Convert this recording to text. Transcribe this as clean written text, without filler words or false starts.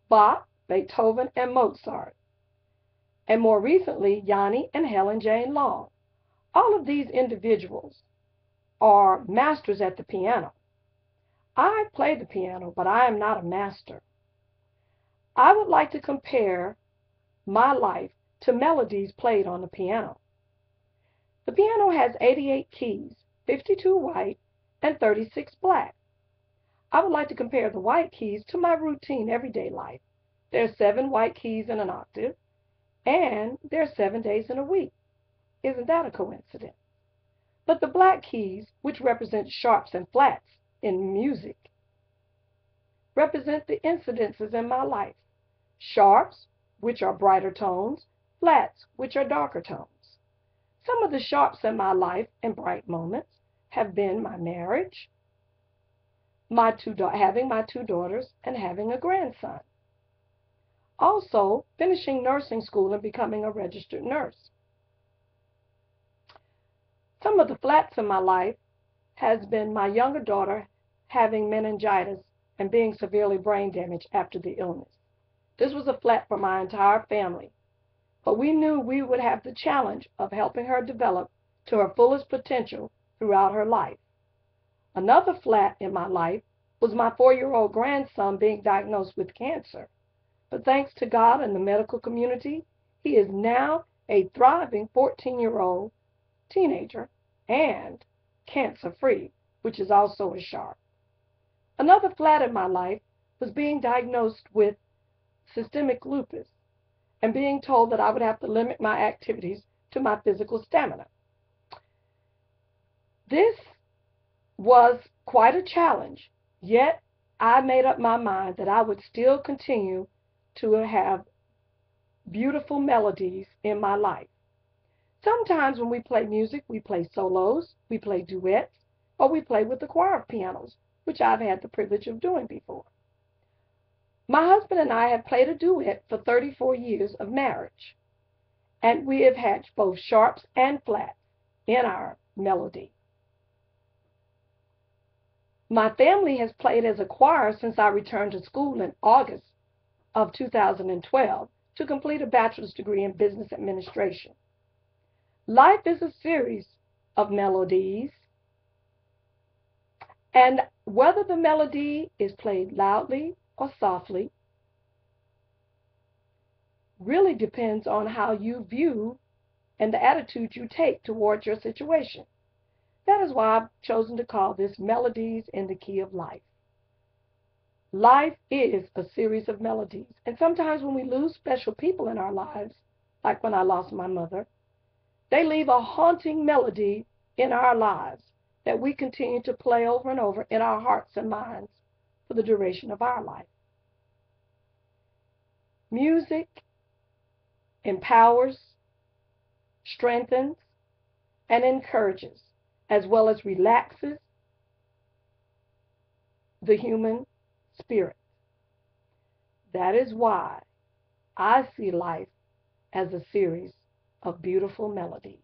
Bach, Beethoven, and Mozart, and more recently, Yanni and Helen Jane Long. All of these individuals are masters at the piano. I play the piano, but I am not a master. I would like to compare my life to melodies played on the piano. The piano has 88 keys, 52 white and 36 black. I would like to compare the white keys to my routine everyday life. There are 7 white keys in an octave, and there are 7 days in a week. Isn't that a coincidence? But the black keys, which represent sharps and flats in music, represent the incidences in my life. Sharps, which are brighter tones, flats, which are darker tones. Some of the sharps in my life and bright moments have been my marriage, having my 2 daughters, and having a grandson. Also, finishing nursing school and becoming a registered nurse. Some of the flats in my life has been my younger daughter having meningitis and being severely brain damaged after the illness. This was a flat for my entire family, but we knew we would have the challenge of helping her develop to her fullest potential throughout her life. Another flat in my life was my 4-year-old grandson being diagnosed with cancer, but thanks to God and the medical community, he is now a thriving 14-year-old teenager and cancer-free, which is also a sharp. Another flat in my life was being diagnosed with systemic lupus and being told that I would have to limit my activities to my physical stamina. This was quite a challenge, yet I made up my mind that I would still continue to have beautiful melodies in my life. Sometimes when we play music, we play solos, we play duets, or we play with the choir of pianos, which I've had the privilege of doing before. My husband and I have played a duet for 34 years of marriage, and we have had both sharps and flats in our melody. My family has played as a choir since I returned to school in August of 2012 to complete a bachelor's degree in business administration. Life is a series of melodies, and whether the melody is played loudly or softly really depends on how you view and the attitude you take towards your situation. That is why I've chosen to call this Melodies in the Key of Life. Life is a series of melodies, and sometimes when we lose special people in our lives, like when I lost my mother, they leave a haunting melody in our lives that we continue to play over and over in our hearts and minds for the duration of our life. Music empowers, strengthens, and encourages, as well as relaxes the human spirit. That is why I see life as a series of beautiful melodies.